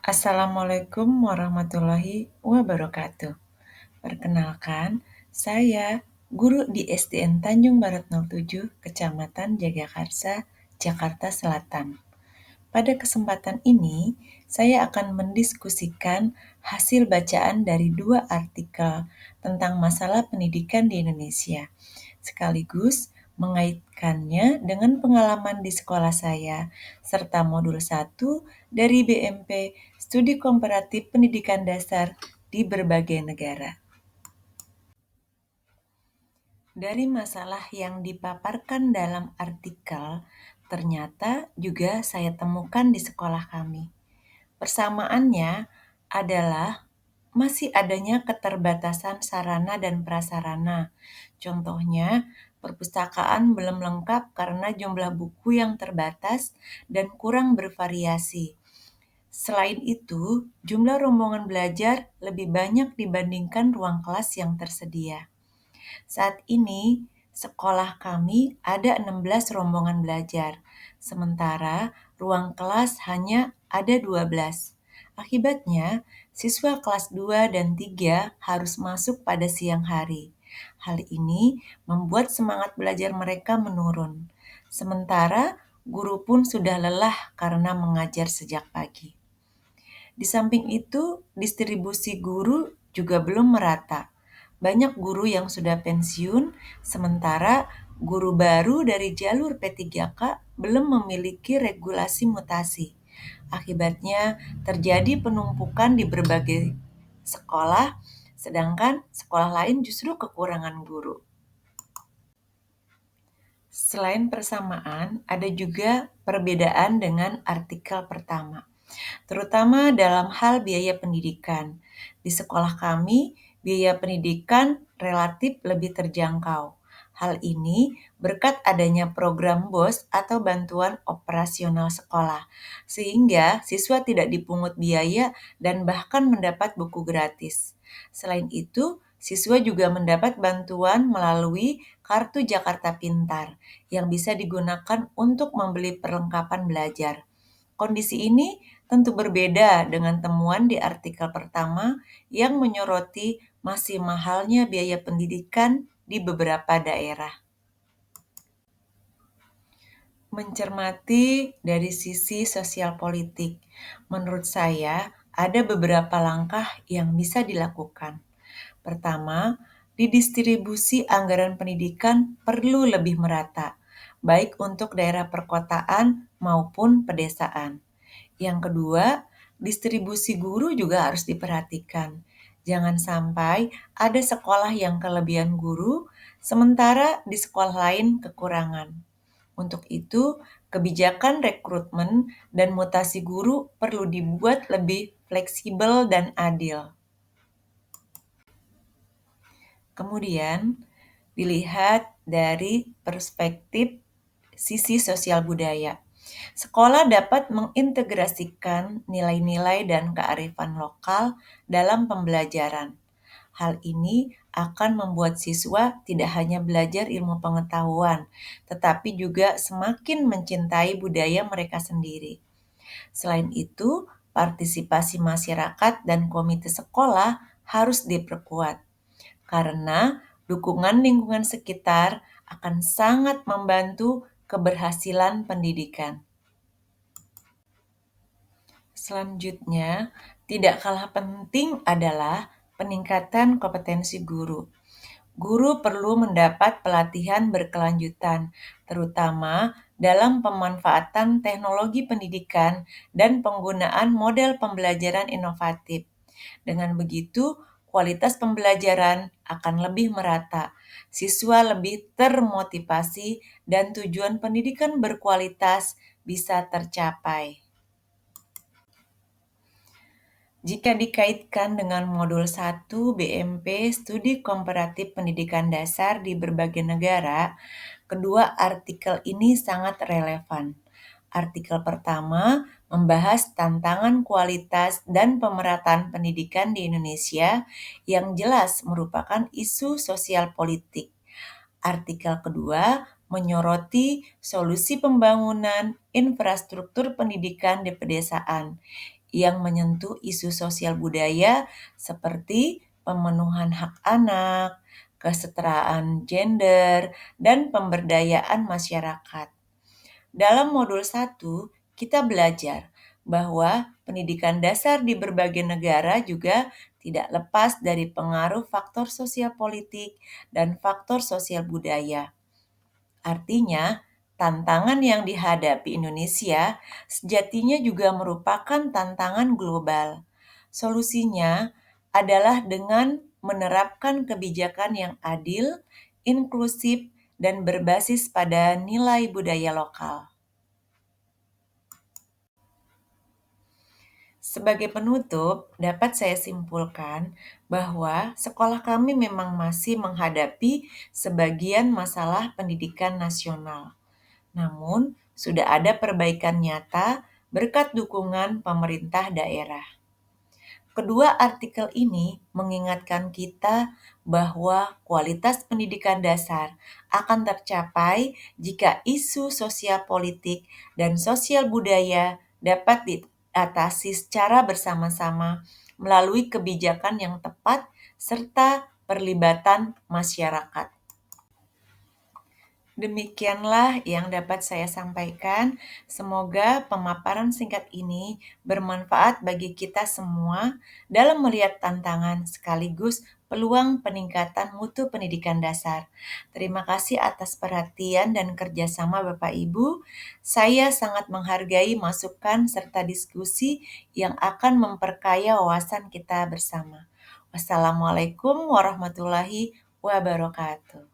Assalamualaikum warahmatullahi wabarakatuh. Perkenalkan, saya guru di SDN Tanjung Barat 07, Kecamatan Jagakarsa, Jakarta Selatan. Pada kesempatan ini, saya akan mendiskusikan hasil bacaan dari dua artikel tentang masalah pendidikan di Indonesia, sekaligus mengaitkannya dengan pengalaman di sekolah saya, serta modul 1 dari BMP Studi Komparatif Pendidikan Dasar di berbagai negara. Dari masalah yang dipaparkan dalam artikel, ternyata juga saya temukan di sekolah kami. Persamaannya adalah masih adanya keterbatasan sarana dan prasarana. Contohnya, perpustakaan belum lengkap karena jumlah buku yang terbatas dan kurang bervariasi. Selain itu, jumlah rombongan belajar lebih banyak dibandingkan ruang kelas yang tersedia. Saat ini, sekolah kami ada 16 rombongan belajar, sementara ruang kelas hanya ada 12. Akibatnya, siswa kelas 2 dan 3 harus masuk pada siang hari. Hal ini membuat semangat belajar mereka menurun. Sementara guru pun sudah lelah karena mengajar sejak pagi. Di samping itu, distribusi guru juga belum merata. Banyak guru yang sudah pensiun, sementara guru baru dari jalur P3K belum memiliki regulasi mutasi. Akibatnya, terjadi penumpukan di berbagai sekolah, sedangkan sekolah lain justru kekurangan guru. Selain persamaan, ada juga perbedaan dengan artikel pertama, terutama dalam hal biaya pendidikan. Di sekolah kami, biaya pendidikan relatif lebih terjangkau. Hal ini berkat adanya program BOS atau bantuan operasional sekolah, sehingga siswa tidak dipungut biaya dan bahkan mendapat buku gratis. Selain itu, siswa juga mendapat bantuan melalui Kartu Jakarta Pintar yang bisa digunakan untuk membeli perlengkapan belajar. Kondisi ini tentu berbeda dengan temuan di artikel pertama yang menyoroti masih mahalnya biaya pendidikan di beberapa daerah. Mencermati dari sisi sosial politik, menurut saya ada beberapa langkah yang bisa dilakukan. Pertama, didistribusi anggaran pendidikan perlu lebih merata, baik untuk daerah perkotaan maupun pedesaan. Yang kedua, distribusi guru juga harus diperhatikan. Jangan sampai ada sekolah yang kelebihan guru, sementara di sekolah lain kekurangan. Untuk itu, kebijakan rekrutmen dan mutasi guru perlu dibuat lebih fleksibel dan adil. Kemudian, dilihat dari perspektif sisi sosial budaya. Sekolah dapat mengintegrasikan nilai-nilai dan kearifan lokal dalam pembelajaran. Hal ini akan membuat siswa tidak hanya belajar ilmu pengetahuan, tetapi juga semakin mencintai budaya mereka sendiri. Selain itu, partisipasi masyarakat dan komite sekolah harus diperkuat, karena dukungan lingkungan sekitar akan sangat membantu keberhasilan pendidikan. Selanjutnya, tidak kalah penting adalah peningkatan kompetensi guru. Guru perlu mendapat pelatihan berkelanjutan, terutama dalam pemanfaatan teknologi pendidikan dan penggunaan model pembelajaran inovatif. Dengan begitu, kualitas pembelajaran akan lebih merata, siswa lebih termotivasi, dan tujuan pendidikan berkualitas bisa tercapai. Jika dikaitkan dengan modul 1 BMP Studi Komparatif Pendidikan Dasar di berbagai negara, kedua artikel ini sangat relevan. Artikel pertama membahas tantangan kualitas dan pemerataan pendidikan di Indonesia yang jelas merupakan isu sosial politik. Artikel kedua menyoroti solusi pembangunan infrastruktur pendidikan di pedesaan yang menyentuh isu sosial budaya seperti pemenuhan hak anak, kesetaraan gender, dan pemberdayaan masyarakat. Dalam modul 1, kita belajar bahwa pendidikan dasar di berbagai negara juga tidak lepas dari pengaruh faktor sosial politik dan faktor sosial budaya. Artinya, tantangan yang dihadapi Indonesia sejatinya juga merupakan tantangan global. Solusinya adalah dengan menerapkan kebijakan yang adil, inklusif, dan berbasis pada nilai budaya lokal. Sebagai penutup, dapat saya simpulkan bahwa sekolah kami memang masih menghadapi sebagian masalah pendidikan nasional. Namun, sudah ada perbaikan nyata berkat dukungan pemerintah daerah. Kedua artikel ini mengingatkan kita bahwa kualitas pendidikan dasar akan tercapai jika isu sosial politik dan sosial budaya dapat diatasi secara bersama-sama melalui kebijakan yang tepat serta perlibatan masyarakat. Demikianlah yang dapat saya sampaikan. Semoga pemaparan singkat ini bermanfaat bagi kita semua dalam melihat tantangan sekaligus peluang peningkatan mutu pendidikan dasar. Terima kasih atas perhatian dan kerjasama Bapak Ibu. Saya sangat menghargai masukan serta diskusi yang akan memperkaya wawasan kita bersama. Wassalamualaikum warahmatullahi wabarakatuh.